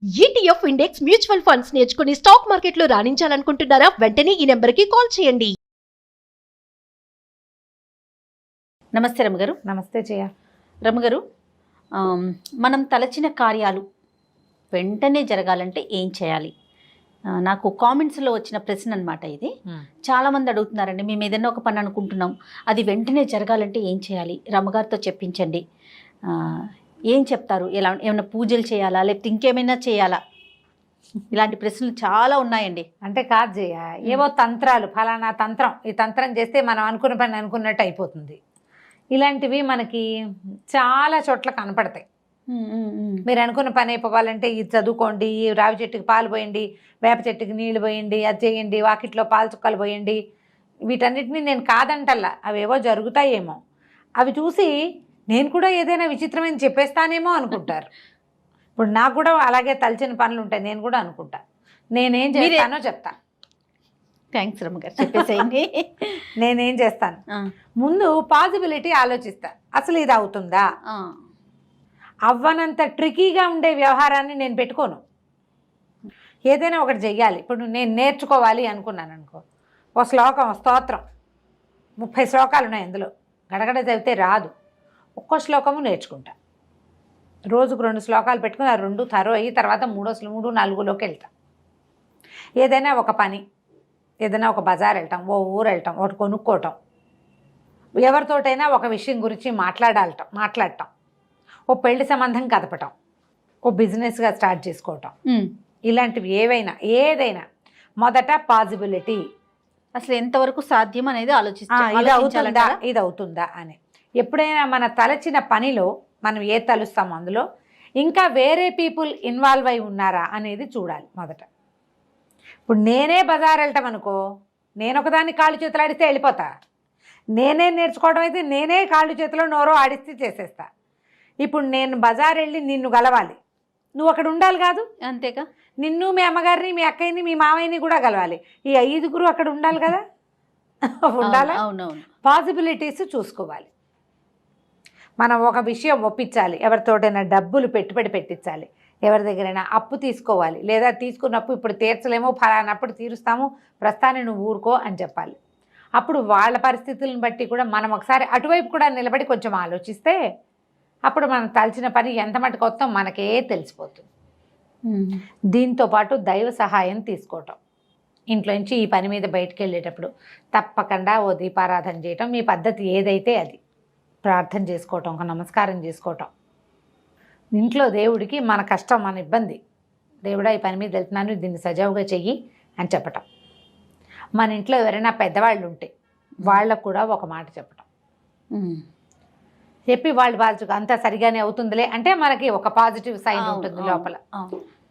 ETF index mutual funds నేర్చుకుని stock మార్కెట్లో రాణించాలనుకుంటున్నారా? వెంటనే ఈ నెంబర్కి కాల్ చేయండి. నమస్తే రమగారు. నమస్తే జయ. రమగారు, మనం తలచిన కార్యాలు వెంటనే జరగాలంటే ఏం చేయాలి? నాకు కామెంట్స్లో వచ్చిన ప్రశ్న అనమాట ఇది. చాలామంది అడుగుతున్నారండి, మేము ఏదైనా ఒక పని అనుకుంటున్నాం, అది వెంటనే జరగాలంటే ఏం చేయాలి? రమగారితో చెప్పించండి. ఏం చెప్తారు? ఏమైనా పూజలు చేయాలా, లేకపోతే ఇంకేమైనా చేయాలా? ఇలాంటి ప్రశ్నలు చాలా ఉన్నాయండి. అంటే కాదు జయ, ఏవో తంత్రాలు, ఫలానా తంత్రం, ఈ తంత్రం చేస్తే మనం అనుకున్న పని అనుకున్నట్టు అయిపోతుంది, ఇలాంటివి మనకి చాలా చోట్ల కనపడతాయి. మీరు అనుకున్న పని అయిపోవాలంటే ఇది చదువుకోండి, ఈ రావి చెట్టుకి పాలు పోయండి, వేప చెట్టుకి నీళ్లు పోయండి, అది చేయండి, వాకిట్లో పాలు చుక్కలు పోయండి. వీటన్నిటిని నేను కాదంటల్లా, అవేవో జరుగుతాయేమో, అవి చూసి నేను కూడా ఏదైనా విచిత్రమైన చెప్పేస్తానేమో అనుకుంటారు. ఇప్పుడు నాకు కూడా అలాగే తలచిన పనులు ఉంటాయి, నేను కూడా అనుకుంటా. నేనేం చేస్తానో చెప్తా. థ్యాంక్స్ రమగారు, చెప్పేసేయండి. నేనేం చేస్తాను, ముందు పాజిబిలిటీ ఆలోచిస్తా. అసలు ఇది అవుతుందా? అవ్వనంత ట్రికీగా ఉండే వ్యవహారాన్ని నేను పెట్టుకోను. ఏదైనా ఒకటి చెయ్యాలి. ఇప్పుడు నేను నేర్చుకోవాలి అనుకున్నాను అనుకో, ఒక శ్లోకం, స్తోత్రం 30 శ్లోకాలు ఉన్నాయి అందులో, గడగడ చదివితే రాదు. ఒక్కో శ్లోకము నేర్చుకుంటా. రోజుకు 2 శ్లోకాలు పెట్టుకుని ఆ 2 తరో అయ్యి తర్వాత 3, 4లోకి వెళ్తా. ఏదైనా ఒక పని, ఏదైనా ఒక బజార్ వెళ్ళటం, ఓ ఊరు వెళ్ళటం, ఒకటి కొనుక్కోవటం, ఎవరితోటైనా ఒక విషయం గురించి మాట్లాడటం, ఓ పెళ్లి సంబంధం కదపటం, ఓ బిజినెస్గా స్టార్ట్ చేసుకోవటం, ఇలాంటివి ఏదైనా మొదట పాజిబిలిటీ, అసలు ఎంతవరకు సాధ్యం అనేది ఇది అవుతుందా అని. ఎప్పుడైనా మన తలచిన పనిలో మనం తలుస్తామో అందులో ఇంకా వేరే పీపుల్ ఇన్వాల్వ్ అయి ఉన్నారా అనేది చూడాలి మొదట. ఇప్పుడు నేనే బజార్ వెళ్ళటం అనుకో, నేను ఒకదాన్ని కాళ్ళు చేతులు ఆడిస్తే వెళ్ళిపోతా. నేనే నేర్చుకోవడం అయితే నేనే కాళ్ళు చేతిలో నోరో ఆడిస్తే చేసేస్తా. ఇప్పుడు నేను బజార్ వెళ్ళి నిన్ను గలవాలి, నువ్వు అక్కడ ఉండాలి కాదు? అంతేగా. నిన్ను, మీ అమ్మగారిని, మీ అక్కయ్యని, మీ మామయ్యని కూడా గలవాలి. ఈ 5గురు అక్కడ ఉండాలి కదా. ఉండాలి. అవునవును. పాసిబిలిటీస్ చూసుకోవాలి. మనం ఒక విషయం ఒప్పించాలి, ఎవరితోటైనా డబ్బులు పెట్టుబడి పెట్టించాలి, ఎవరి దగ్గరైనా అప్పు తీసుకోవాలి, లేదా తీసుకున్నప్పుడు ఇప్పుడు తీర్చలేమో, ఫలానప్పుడు తీరుస్తాము, ప్రస్తుతాన్ని నువ్వు ఊరుకో అని చెప్పాలి. అప్పుడు వాళ్ళ పరిస్థితులను బట్టి కూడా మనం ఒకసారి అటువైపు కూడా నిలబడి కొంచెం ఆలోచిస్తే అప్పుడు మనం తలచిన పని ఎంత మటుకు వస్తాం మనకే తెలిసిపోతుంది. దీంతోపాటు దైవ సహాయం తీసుకోవటం. ఇంట్లో నుంచి ఈ పని మీద బయటకు వెళ్ళేటప్పుడు తప్పకుండా ఓ దీపారాధన చేయటం, మీ పద్ధతి ఏదైతే అది ప్రార్థన చేసుకోవటం, ఒక నమస్కారం చేసుకోవటం. ఇంట్లో దేవుడికి మన కష్టం, మన ఇబ్బంది, దేవుడా ఈ పని మీద వెళ్తున్నాను, దీన్ని సజావుగా చెయ్యి అని చెప్పటం. మన ఇంట్లో ఎవరైనా పెద్దవాళ్ళు ఉంటే వాళ్ళకు కూడా ఒక మాట చెప్పటం. చెప్పి వాళ్ళు అంతా సరిగానే అవుతుందిలే అంటే మనకి ఒక పాజిటివ్ సైన్ ఉంటుంది లోపల.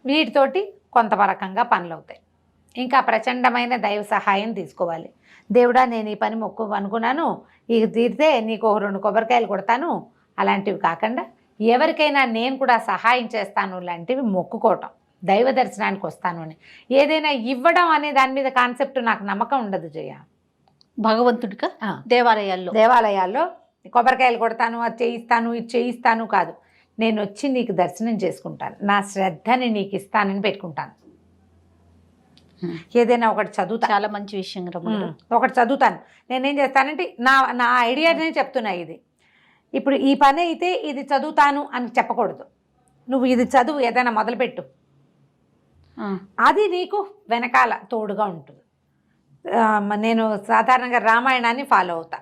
వీటితోటి కొంత రకంగా పనులు అవుతాయి. ఇంకా ప్రచండమైన దైవ సహాయం తీసుకోవాలి. దేవుడా నేను ఈ పని అనుకున్నాను, ఇక తీరితే నీకు 2 కొబ్బరికాయలు కొడతాను, అలాంటివి కాకుండా ఎవరికైనా నేను కూడా సహాయం చేస్తాను లాంటివి మొక్కుకోవటం. దైవ దర్శనానికి వస్తాను అని ఏదైనా ఇవ్వడం అనే దాని మీద కాన్సెప్ట్ నాకు నమ్మకం ఉండదు జయ. భగవంతుడిగా దేవాలయాల్లో కొబ్బరికాయలు కొడతాను, అది చేయిస్తాను, ఇది చేయిస్తాను కాదు. నేను వచ్చి నీకు దర్శనం చేసుకుంటాను, నా శ్రద్ధని నీకు ఇస్తానని పెట్టుకుంటాను. ఏదైనా ఒకటి చదువుతా. చాలా మంచి విషయం. ఒకటి చదువుతాను. నేనేం చేస్తానంటే నా ఐడియానే చెప్తున్నా. ఇది ఇప్పుడు ఈ పని అయితే ఇది చదువుతాను అని చెప్పకూడదు. నువ్వు ఇది చదువు, ఏదైనా మొదలుపెట్టు, అది నీకు వెనకాల తోడుగా ఉంటుంది. నేను సాధారణంగా రామాయణాన్ని ఫాలో అవుతా.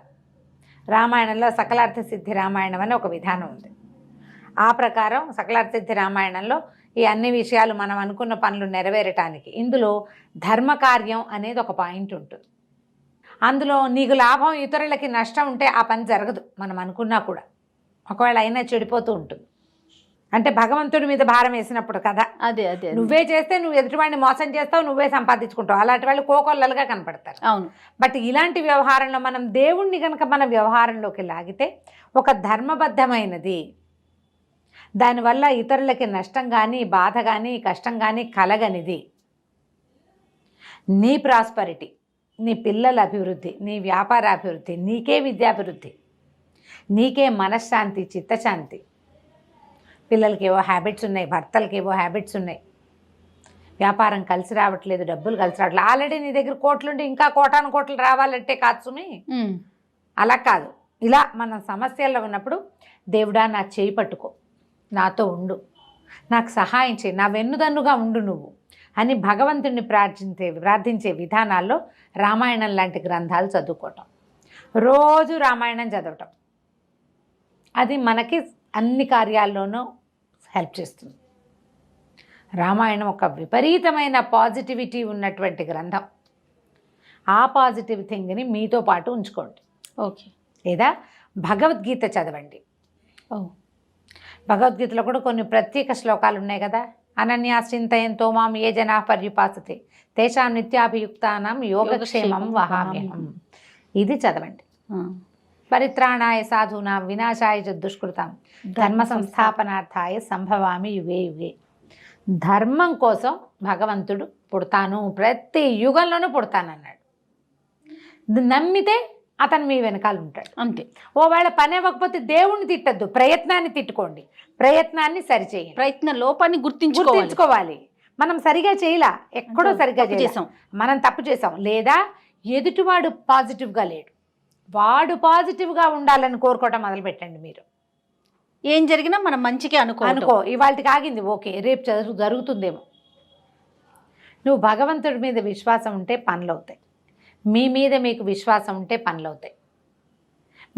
రామాయణంలో సకలార్థ సిద్ధి రామాయణం అని ఒక విధానం ఉంది. ఆ ప్రకారం సకలార్థ సిద్ధి రామాయణంలో ఈ అన్ని విషయాలు మనం అనుకున్న పనులు నెరవేరటానికి ఇందులో ధర్మకార్యం అనేది ఒక పాయింట్ ఉంటుంది. అందులో నీకు లాభం, ఇతరులకి నష్టం ఉంటే ఆ పని జరగదు మనం అనుకున్నా కూడా. ఒకవేళ అయినా చెడిపోతూ ఉంటుంది. అంటే భగవంతుడి మీద భారం వేసినప్పుడు కదా. అదే నువ్వే చేస్తే నువ్వు ఎదుటివాడిని మోసం చేస్తావు, నువ్వే సంపాదించుకుంటావు, అలాంటి వాళ్ళు కోకొల్లలుగా కనపడతారు. అవును. బట్ ఇలాంటి వ్యవహారంలో మనం దేవుణ్ణి కనుక మన వ్యవహారంలోకి లాగితే ఒక ధర్మబద్ధమైనది, దానివల్ల ఇతరులకి నష్టం కానీ, బాధ కానీ, కష్టం కానీ కలగనిది, నీ ప్రాస్పరిటీ, నీ పిల్లల అభివృద్ధి, నీ వ్యాపార అభివృద్ధి, నీకే విద్యాభివృద్ధి, నీకే మనశ్శాంతి, చిత్తశాంతి. పిల్లలకి ఏవో హ్యాబిట్స్ ఉన్నాయి, భర్తలకి ఏవో హ్యాబిట్స్ ఉన్నాయి, వ్యాపారం కలిసి రావట్లేదు, డబ్బులు కలిసి రావట్లేదు. ఆల్రెడీ నీ దగ్గర కోట్లుంటే ఇంకా కోటాను కోట్లు రావాలంటే కాదు సుమి. అలా కాదు. ఇలా మనం సమస్యల్లో ఉన్నప్పుడు దేవుడా నా చేయి పట్టుకో, నాతో ఉండు, నాకు సహాయం చేయి, నా వెన్నుదన్నుగా ఉండు నువ్వు అని భగవంతుడిని ప్రార్థించే విధానాల్లో రామాయణం లాంటి గ్రంథాలు చదువుకోవటం, రోజు రామాయణం చదవటం, అది మనకి అన్ని కార్యాల్లోనూ హెల్ప్ చేస్తుంది. రామాయణం ఒక విపరీతమైన పాజిటివిటీ ఉన్నటువంటి గ్రంథం. ఆ పాజిటివ్ థింగ్ని మీతో పాటు ఉంచుకోండి. ఓకే. లేదా భగవద్గీత చదవండి. భగవద్గీతలో కూడా కొన్ని ప్రత్యేక శ్లోకాలు ఉన్నాయి కదా. అనన్యాశ్చింతయంతో మాం ఏ జనా పర్యుపాసతే తేషాం నిత్యాభియుక్తానాం యోగక్షేమం వహామ్యహం. ఇది చదవండి. పరిత్రాణాయ సాధూనాం వినాశాయ చ దుష్కృతాం ధర్మ సంస్థాపనార్థాయ సంభవామి యుగే యుగే. ధర్మం కోసం భగవంతుడు పుడతాను, ప్రతి యుగంలోనూ పుడతానన్నాడు. నమ్మితే అతను మీ వెనకాల ఉంటాడు అంతే. ఓవేళ పని అవ్వకపోతే దేవుణ్ణి తిట్టద్దు, ప్రయత్నాన్ని తిట్టుకోండి, ప్రయత్నాన్ని సరిచేయండి. ప్రయత్న లోపాన్ని గుర్తించుకోవాలి. మనం సరిగా చేయలా, ఎక్కడో సరిగ్గా చేసాం, మనం తప్పు చేసాం. లేదా ఎదుటివాడు పాజిటివ్గా లేడు, వాడు పాజిటివ్గా ఉండాలని కోరుకోవటం మొదలుపెట్టండి. మీరు ఏం జరిగినా మనం మంచిగా అనుకో. ఇవాళకి ఆగింది, ఓకే, రేపు జరుగుతుందేమో. నువ్వు భగవంతుడి మీద విశ్వాసం ఉంటే పనులు అవుతాయి, మీ మీద మీకు విశ్వాసం ఉంటే పనులు అవుతాయి.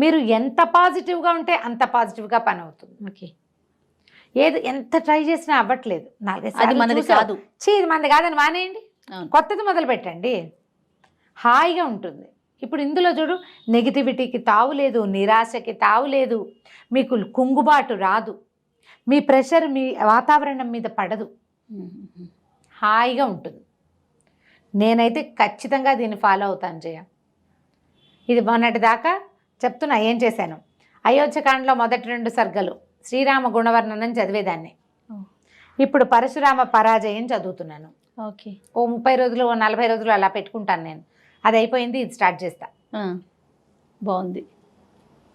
మీరు ఎంత పాజిటివ్గా ఉంటే అంత పాజిటివ్గా పని అవుతుంది. ఓకే. ఏది ఎంత ట్రై చేసినా అవ్వట్లేదు, అది మనది కాదు, ఇది మనది కాదని మానేయండి, కొత్తది మొదలు పెట్టండి, హాయిగా ఉంటుంది. ఇప్పుడు ఇందులో చూడు, నెగిటివిటీకి తావు లేదు, నిరాశకి తావు లేదు, మీకు కుంగుబాటు రాదు, మీ ప్రెషర్ మీ వాతావరణం మీద పడదు, హాయిగా ఉంటుంది. నేనైతే ఖచ్చితంగా దీన్ని ఫాలో అవుతాను జయ. ఇది మొన్నటి దాకా చెప్తున్నా ఏం చేశాను. అయోధ్యకాండలో మొదటి 2 సర్గలు శ్రీరామ గుణవర్ణనం చదివేదాన్ని. ఇప్పుడు పరశురామ పరాజయం చదువుతున్నాను. ఓకే. ఓ 30 రోజులు, ఓ 40 రోజులు అలా పెట్టుకుంటాను నేను. అది అయిపోయింది, ఇది స్టార్ట్ చేస్తా. బాగుంది.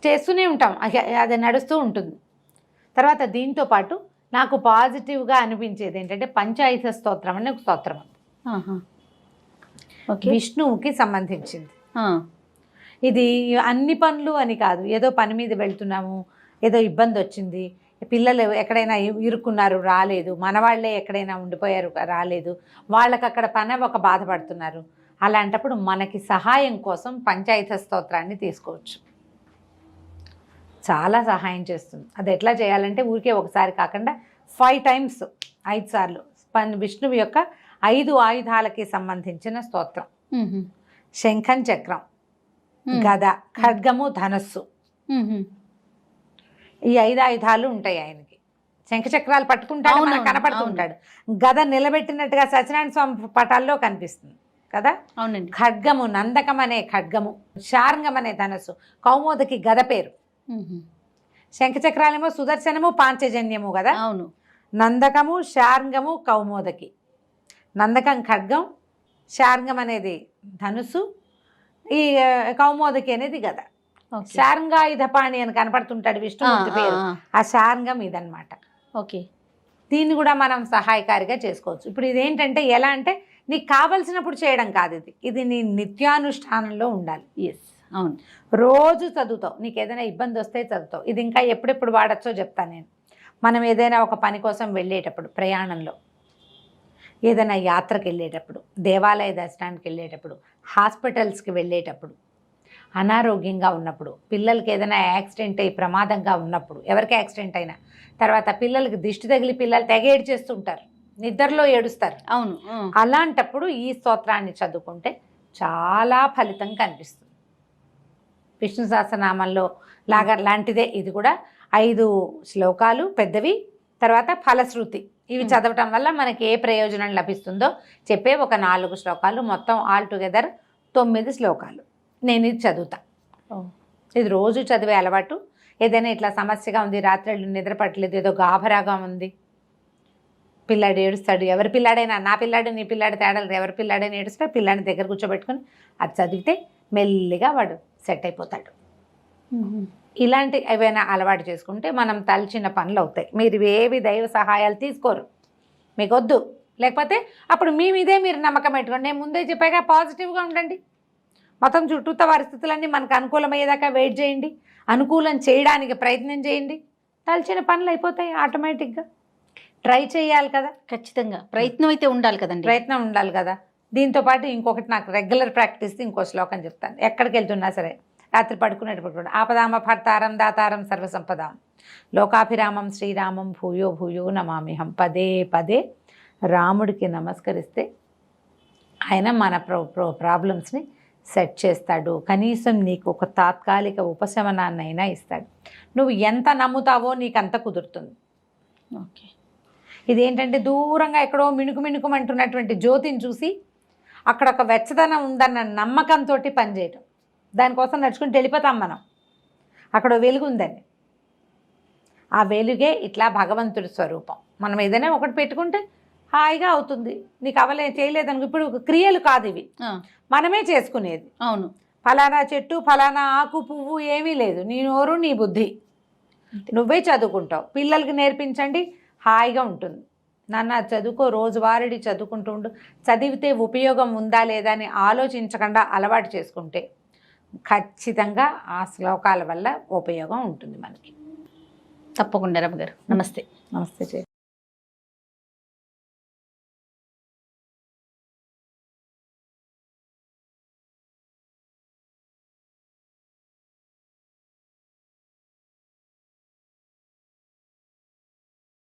చేస్తూనే ఉంటాం, అది నడుస్తూ ఉంటుంది. తర్వాత దీంతో పాటు నాకు పాజిటివ్గా అనిపించేది ఏంటంటే పంచాయుధ స్తోత్రం అనే ఒక స్తోత్రం ఉంది. విష్ణువుకి సంబంధించింది. ఇది అన్ని పనులు అని కాదు, ఏదో పని మీద వెళ్తున్నాము, ఏదో ఇబ్బంది వచ్చింది, పిల్లలు ఎక్కడైనా ఇరుక్కున్నారు రాలేదు, మనవాళ్లే ఎక్కడైనా ఉండిపోయారు రాలేదు, వాళ్ళకి అక్కడ పని ఒక బాధపడుతున్నారు. అలాంటప్పుడు మనకి సహాయం కోసం పంచాయత స్తోత్రాన్ని తీసుకోవచ్చు, చాలా సహాయం చేస్తుంది. అది ఎట్లా చేయాలంటే ఊరికే ఒకసారి కాకుండా 5 times 5 సార్లు విష్ణువు యొక్క 5 ఆయుధాలకి సంబంధించిన స్తోత్రం. శంఖం, చక్రం, గద, ఖడ్గము, ధనస్సు, ఈ 5 ఆయుధాలు ఉంటాయి ఆయనకి. శంఖచక్రాలు పట్టుకుంటాడు, మనకు కనపడుతుంటాడు. గద నిలబెట్టినట్టుగా సత్యనారాయణ స్వామి పటాల్లో కనిపిస్తుంది కదా. అవునండి. ఖడ్గము నందకం అనే ఖడ్గము, శార్ంగం అనే ధనస్సు, కౌమోదకి గద పేరు. శంఖచక్రాలేమో సుదర్శనము, పాంచజన్యము కదా. అవును. నందకము, శార్ంగము, కౌమోదకి. నందకం ఖడ్గం, శార్ంగం అనేది ధనుసు, ఈ కౌమోదకి అనేది గద. శార్ంగాయుధపాణి అని కనపడుతుంటాడు విష్ణుమూర్తి పేరు, ఆ శార్ంగం ఇదనమాట. ఓకే. దీన్ని కూడా మనం సహాయకారిగా చేసుకోవచ్చు. ఇప్పుడు ఇదేంటంటే ఎలా అంటే నీకు కావలసినప్పుడు చేయడం కాదు, ఇది నీ నిత్యానుష్ఠానంలో ఉండాలి. ఎస్, అవును. రోజు చదువుతావు, నీకు ఏదైనా ఇబ్బంది వస్తే చదువుతావు. ఇది ఇంకా ఎప్పుడెప్పుడు వాడచ్చో చెప్తాను నేను. మనం ఏదైనా ఒక పని కోసం వెళ్ళేటప్పుడు, ప్రయాణంలో, ఏదైనా యాత్రకు వెళ్ళేటప్పుడు, దేవాలయ దర్శనానికి వెళ్ళేటప్పుడు, హాస్పిటల్స్కి వెళ్ళేటప్పుడు, అనారోగ్యంగా ఉన్నప్పుడు, పిల్లలకి ఏదైనా యాక్సిడెంట్ అయ్యి ప్రమాదంగా ఉన్నప్పుడు, ఎవరికి యాక్సిడెంట్ అయినా తర్వాత పిల్లలకి దిష్టి తగిలి పిల్లలు తెగ ఏడ్చేస్తుంటారు, నిద్రలో ఏడుస్తారు. అవును. అలాంటప్పుడు ఈ స్తోత్రాన్ని చదువుకుంటే చాలా ఫలితం కనిపిస్తుంది. విష్ణు సహస్రనామంలో లాంటిదే ఇది కూడా. 5 శ్లోకాలు పెద్దవి, తర్వాత ఫలశ్రుతి. ఇవి చదవటం వల్ల మనకి ఏ ప్రయోజనం లభిస్తుందో చెప్పే ఒక 4 శ్లోకాలు, మొత్తం ఆల్ టుగెదర్ 9 శ్లోకాలు. నేను ఇది చదువుతా. ఇది రోజు చదివే అలవాటు. ఏదైనా ఇట్లా సమస్యగా ఉంది, రాత్రులు నిద్ర పట్టలేదు, ఏదో గాభరాగా ఉంది, పిల్లాడు ఏడుస్తాడు, ఎవరి పిల్లాడైనా, నా పిల్లాడు నీ పిల్లాడు తేడా, ఎవరి పిల్లాడైనా ఏడుస్తాడు, పిల్లాడిని దగ్గర కూర్చోబెట్టుకొని అది చదివితే మెల్లిగా వాడు సెట్ అయిపోతాడు. ఇలాంటి ఏవైనా అలవాటు చేసుకుంటే మనం తలచిన పనులు అవుతాయి. మీరు ఏవి దైవ సహాయాలు తీసుకోరు, మీకు వద్దు, లేకపోతే అప్పుడు మీ మీదే మీరు నమ్మకం పెట్టుకోండి. నేను ముందే చెప్పాక పాజిటివ్గా ఉండండి. మొత్తం చుట్టూత పరిస్థితులన్నీ మనకు అనుకూలమయ్యేదాకా వెయిట్ చేయండి, అనుకూలం చేయడానికి ప్రయత్నం చేయండి, తలచిన పనులు అయిపోతాయి ఆటోమేటిక్గా. ట్రై చేయాలి కదా, ఖచ్చితంగా ప్రయత్నం అయితే ఉండాలి కదండి. ప్రయత్నం ఉండాలి కదా. దీంతోపాటు ఇంకొకటి నాకు రెగ్యులర్ ప్రాక్టీస్ ఇంకో శ్లోకం చెప్తాను. ఎక్కడికి వెళ్తున్నా సరే రాత్రి పడుకునేటప్పుడు కూడా ఆపదామ భర్తారం దాతారం సర్వసంపదాం లోకాభిరామం శ్రీరామం భూయో భూయో నమామిహం. పదే పదే రాముడికి నమస్కరిస్తే ఆయన మన ప్రాబ్లమ్స్ని సెట్ చేస్తాడు. కనీసం నీకు ఒక తాత్కాలిక ఉపశమనాన్నైనా ఇస్తాడు. నువ్వు ఎంత నమ్ముతావో నీకు అంత కుదురుతుంది. ఓకే, ఇదేంటంటే దూరంగా ఎక్కడో మిణుకుమంటున్నటువంటి జ్యోతిని చూసి అక్కడ ఒక వెచ్చదనం ఉందన్న నమ్మకంతో పనిచేయటం. దానికోసం నడుచుకుంటూ వెళ్ళిపోతాం మనం. అక్కడ వెలుగు ఉందని, ఆ వెలుగే ఇట్లా భగవంతుడి స్వరూపం. మనం ఏదైనా ఒకటి పెట్టుకుంటే హాయిగా అవుతుంది. నీకు చేయలేదనుకో, ఇప్పుడు క్రియలు కాదు ఇవి, మనమే చేసుకునేది. అవును, ఫలానా చెట్టు ఫలానా ఆకు పువ్వు ఏమీ లేదు. నీ నోరు నీ బుద్ధి, నువ్వే చదువుకుంటావు. పిల్లలకి నేర్పించండి, హాయిగా ఉంటుంది. నాన్న చదువుకో, రోజువారీ చదువుకుంటూ ఉండు. చదివితే ఉపయోగం ఉందా లేదా అని ఆలోచించకుండా అలవాటు చేసుకుంటే ఖచ్చితంగా ఆ శ్లోకాల వల్ల ఉపయోగం ఉంటుంది మనకి. తప్పకుండా రమ్మ గారు. నమస్తే. నమస్తే.